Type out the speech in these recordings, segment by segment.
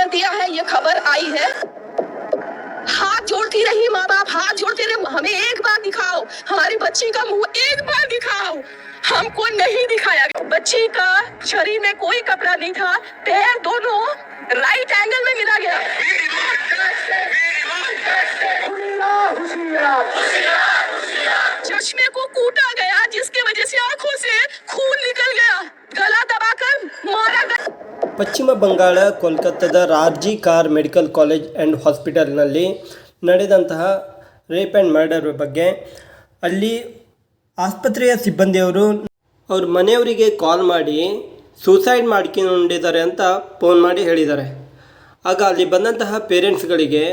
दिया है, ये खबर आई है। हाथ जोड़ती रही माँ बाप, हाथ जोड़ते रहे, हमें एक बार दिखाओ, हमारी बच्ची का मुंह एक बार दिखाओ। हमको नहीं दिखाया गया। बच्ची का शरीर में कोई कपड़ा नहीं था, पैर दोनों राइट एंगल में मिला गया। चश्मे को कूटा गया, जिसकी वजह से आंखों से खून निकल गया, गला दबाकर मारा गया। ಪಶ್ಚಿಮ ಬಂಗಾಳ ಕೋಲ್ಕತ್ತಾದ R G Kar medical college and ಹಾಸ್ಪಿಟಲ್ನಲ್ಲಿ ನಡೆದಂತಹ ರೇಪ್ ಆ್ಯಂಡ್ ಮರ್ಡರ್ ಬಗ್ಗೆ ಅಲ್ಲಿ ಆಸ್ಪತ್ರೆಯ ಸಿಬ್ಬಂದಿಯವರು ಅವ್ರ ಮನೆಯವರಿಗೆ ಕಾಲ್ ಮಾಡಿ ಸೂಸೈಡ್ ಮಾಡ್ಕೊಂಡಿದ್ದಾರೆ ಅಂತ ಫೋನ್ ಮಾಡಿ ಹೇಳಿದ್ದಾರೆ. ಆಗ ಅಲ್ಲಿ ಬಂದಂತಹ ಪೇರೆಂಟ್ಸ್ಗಳಿಗೆ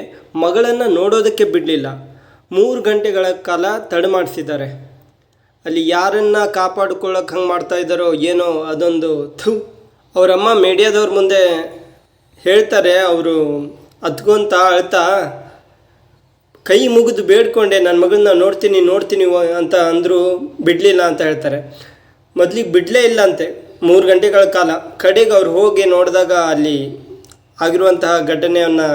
ಮಗಳನ್ನು ನೋಡೋದಕ್ಕೆ ಬಿಡಲಿಲ್ಲ. 3 ಗಂಟೆಗಳ ಕಾಲ ತಡೆ ಮಾಡಿಸಿದ್ದಾರೆ. ಅಲ್ಲಿ ಯಾರನ್ನು ಕಾಪಾಡಿಕೊಳ್ಳೋಕೆ ಹಂಗೆ ಮಾಡ್ತಾಯಿದ್ದಾರೋ ಏನೋ ಅದೊಂದು ಅವರಮ್ಮ ಮೀಡಿಯಾದವ್ರ ಮುಂದೆ ಹೇಳ್ತಾರೆ, ಅವರು ಅತ್ಕೊಂತ ಅಳ್ತಾ ಕೈ ಮುಗಿದು ಬೇಡ್ಕೊಂಡೆ, ನನ್ನ ಮಗಳನ್ನ ನೋಡ್ತೀನಿ ಅಂತ ಅಂದರು, ಬಿಡಲಿಲ್ಲ ಅಂತ ಹೇಳ್ತಾರೆ. ಮೊದಲಿಗೆ ಬಿಡಲೇ ಇಲ್ಲ ಅಂತೆ 3 ಗಂಟೆಗಳ ಕಾಲ. ಕಡೆಗೆ ಅವ್ರು ಹೋಗಿ ನೋಡಿದಾಗ ಅಲ್ಲಿ ಆಗಿರುವಂತಹ ಘಟನೆಯನ್ನು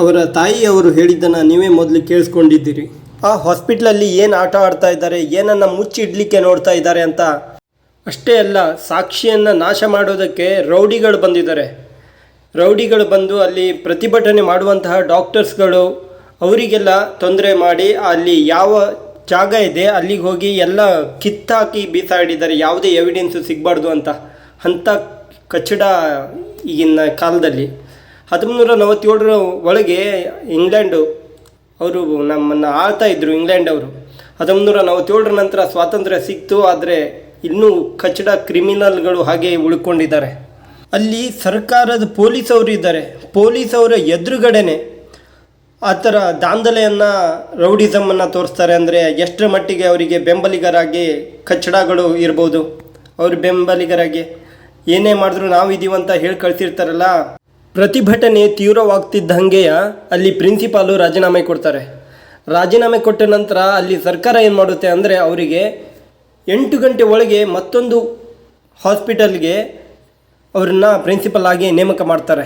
ಅವರ ತಾಯಿಯವರು ಹೇಳಿದ್ದನ್ನು ನೀವೇ ಮೊದಲು ಕೇಳಿಸ್ಕೊಂಡಿದ್ದೀರಿ. ಆ ಹಾಸ್ಪಿಟ್ಲಲ್ಲಿ ಏನು ಆಟ ಆಡ್ತಾ ಇದ್ದಾರೆ, ಏನನ್ನು ಮುಚ್ಚಿಡ್ಲಿಕ್ಕೆ ನೋಡ್ತಾ ಇದ್ದಾರೆ ಅಂತ. ಅಷ್ಟೇ ಅಲ್ಲ, ಸಾಕ್ಷಿಯನ್ನು ನಾಶ ಮಾಡೋದಕ್ಕೆ ರೌಡಿಗಳು ಬಂದಿದ್ದಾರೆ. ರೌಡಿಗಳು ಬಂದು ಅಲ್ಲಿ ಪ್ರತಿಭಟನೆ ಮಾಡುವಂತಹ ಡಾಕ್ಟರ್ಸ್ಗಳು ಅವರಿಗೆಲ್ಲ ತೊಂದರೆ ಮಾಡಿ ಅಲ್ಲಿ ಯಾವ ಜಾಗ ಇದೆ ಅಲ್ಲಿಗೆ ಹೋಗಿ ಎಲ್ಲ ಕಿತ್ತಾಕಿ ಬೀಸಾಡಿದ್ದಾರೆ, ಯಾವುದೇ ಎವಿಡೆನ್ಸು ಸಿಗಬಾರ್ದು ಅಂಥ ಕಚ್ಚಡ ಈಗಿನ ಕಾಲದಲ್ಲಿ. 1947 ಒಳಗೆ ಇಂಗ್ಲೆಂಡು ಅವರು ನಮ್ಮನ್ನು ಆಳ್ತಾ ಇದ್ದರು. ಇಂಗ್ಲೆಂಡ್ ಅವರು 1947 ನಂತರ ಸ್ವಾತಂತ್ರ್ಯ ಸಿಕ್ತು, ಆದರೆ ಇನ್ನೂ ಕಚ್ಚಡ ಕ್ರಿಮಿನಲ್ಗಳು ಹಾಗೆ ಉಳ್ಕೊಂಡಿದ್ದಾರೆ. ಅಲ್ಲಿ ಸರ್ಕಾರದ ಪೊಲೀಸವರು ಇದ್ದಾರೆ. ಪೊಲೀಸವರ ಎದುರುಗಡೆನೆ ಆ ಥರ ದಾಂಧಲೆಯನ್ನು, ರೌಡಿಸಮನ್ನು ತೋರಿಸ್ತಾರೆ. ಅಂದರೆ ಎಷ್ಟರ ಮಟ್ಟಿಗೆ ಅವರಿಗೆ ಬೆಂಬಲಿಗರಾಗಿ ಕಚ್ಚಡಗಳು ಇರ್ಬೋದು. ಅವ್ರ ಬೆಂಬಲಿಗರಾಗಿ ಏನೇ ಮಾಡಿದ್ರು ನಾವಿದ್ದೀವಂತ ಹೇಳಿ ಕಳಿಸಿರ್ತಾರಲ್ಲ. ಪ್ರತಿಭಟನೆ ತೀವ್ರವಾಗ್ತಿದ್ದಂಗೆ ಅಲ್ಲಿ ಪ್ರಿನ್ಸಿಪಾಲು ರಾಜೀನಾಮೆ ಕೊಡ್ತಾರೆ. ರಾಜೀನಾಮೆ ಕೊಟ್ಟ ನಂತರ ಅಲ್ಲಿ ಸರ್ಕಾರ ಏನು ಮಾಡುತ್ತೆ ಅಂದರೆ ಅವರಿಗೆ 8 ಗಂಟೆ ಒಳಗೆ ಮತ್ತೊಂದು ಹಾಸ್ಪಿಟಲ್ಗೆ ಅವ್ರನ್ನ ಪ್ರಿನ್ಸಿಪಲ್ ಆಗಿ ನೇಮಕ ಮಾಡ್ತಾರೆ.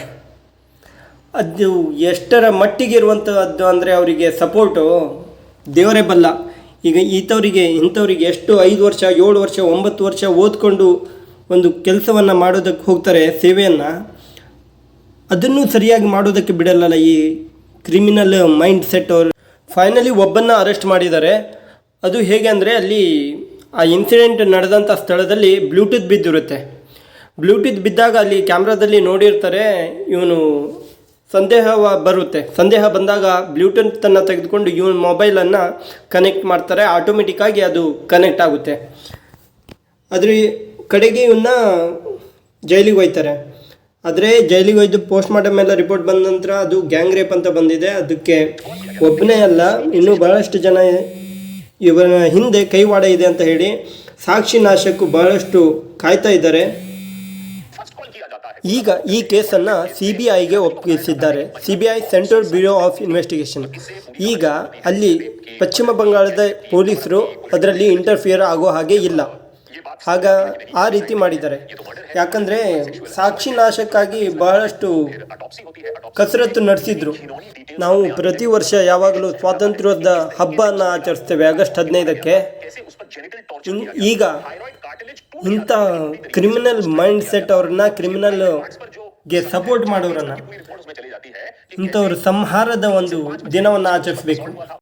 ಅದು ಎಷ್ಟರ ಮಟ್ಟಿಗೆ ಇರುವಂಥದ್ದು ಅಂದರೆ ಅವರಿಗೆ ಸಪೋರ್ಟು ದೇವರೇ ಬಲ್ಲ. ಈಗ ಇಂಥವರಿಗೆ ಎಷ್ಟು 5 ವರ್ಷ 7 ವರ್ಷ 9 ವರ್ಷ ಓದ್ಕೊಂಡು ಒಂದು ಕೆಲಸವನ್ನು ಮಾಡೋದಕ್ಕೆ ಹೋಗ್ತಾರೆ, ಸೇವೆಯನ್ನು, ಅದನ್ನು ಸರಿಯಾಗಿ ಮಾಡೋದಕ್ಕೆ ಬಿಡಲ್ಲ ಈ ಕ್ರಿಮಿನಲ್ ಮೈಂಡ್ ಸೆಟ್ ಅವರು. ಫೈನಲಿ ಒಬ್ಬನ್ನು ಅರೆಸ್ಟ್ ಮಾಡಿದ್ದಾರೆ. ಅದು ಹೇಗೆ ಅಂದರೆ ಅಲ್ಲಿ ಆ ಇನ್ಸಿಡೆಂಟ್ ನಡೆದಂಥ ಸ್ಥಳದಲ್ಲಿ ಬ್ಲೂಟೂತ್ ಬಿದ್ದಿರುತ್ತೆ. ಬ್ಲೂಟೂತ್ ಬಿದ್ದಾಗ ಅಲ್ಲಿ ಕ್ಯಾಮ್ರಾದಲ್ಲಿ ನೋಡಿರ್ತಾರೆ, ಇವನು ಸಂದೇಹ ಬಂದಾಗ ಬ್ಲೂಟೂತನ್ನು ತೆಗೆದುಕೊಂಡು ಇವನ ಮೊಬೈಲನ್ನು ಕನೆಕ್ಟ್ ಮಾಡ್ತಾರೆ. ಆಟೋಮೆಟಿಕ್ಕಾಗಿ ಅದು ಕನೆಕ್ಟ್ ಆಗುತ್ತೆ. ಅದ್ರ ಕಡೆಗೆ ಇವನ್ನ ಜೈಲಿಗೆ ಒಯ್ತಾರೆ. ಆದರೆ ಜೈಲಿಗೆ ಒಯ್ದು ಪೋಸ್ಟ್ ಮಾರ್ಟಮ್ ಎಲ್ಲ ರಿಪೋರ್ಟ್ ಬಂದ ನಂತರ ಅದು ಗ್ಯಾಂಗ್ ರೇಪ್ ಅಂತ ಬಂದಿದೆ. ಅದಕ್ಕೆ ಒಬ್ಬನೇ ಅಲ್ಲ, ಇನ್ನೂ ಬಹಳಷ್ಟು ಜನ ಇವನ ಹಿಂದೆ ಕೈವಾಡ ಇದೆ ಅಂತ ಹೇಳಿ ಸಾಕ್ಷಿ ನಾಶಕ್ಕೂ ಬಹಳಷ್ಟು ಕಾಯ್ತಾ ಇದ್ದಾರೆ. ಈಗ ಈ ಕೇಸನ್ನು CBIಗೆ ಒಪ್ಪಿಸಿದ್ದಾರೆ. CBI central bureau of investigation. ಈಗ ಅಲ್ಲಿ ಪಶ್ಚಿಮ ಬಂಗಾಳದ ಪೊಲೀಸರು ಅದರಲ್ಲಿ ಇಂಟರ್ಫಿಯರ್ ಆಗೋ ಹಾಗೆ ಇಲ್ಲ. ಆ ರೀತಿ ಮಾಡಿದ್ದಾರೆ. ಯಾಕಂದರೆ ಸಾಕ್ಷಿ ನಾಶಕ್ಕಾಗಿ ಬಹಳಷ್ಟು ಕಸರತ್ತು ನಡೆಸಿದ್ರು. ನಾವು ಪ್ರತಿ ವರ್ಷ ಯಾವಾಗಲೂ ಸ್ವಾತಂತ್ರ್ಯದ ಹಬ್ಬನ ಆಚರಿಸ್ತೇವೆ ಆಗಸ್ಟ್ 15ಕ್ಕೆ. ಈಗ ಇಂಥ ಕ್ರಿಮಿನಲ್ ಮೈಂಡ್ ಸೆಟ್ ಅವ್ರನ್ನ, ಕ್ರಿಮಿನಲ್ಗೆ ಸಪೋರ್ಟ್ ಮಾಡೋರನ್ನ, ಇಂಥವ್ರ ಸಂಹಾರದ ಒಂದು ದಿನವನ್ನು ಆಚರಿಸಬೇಕು.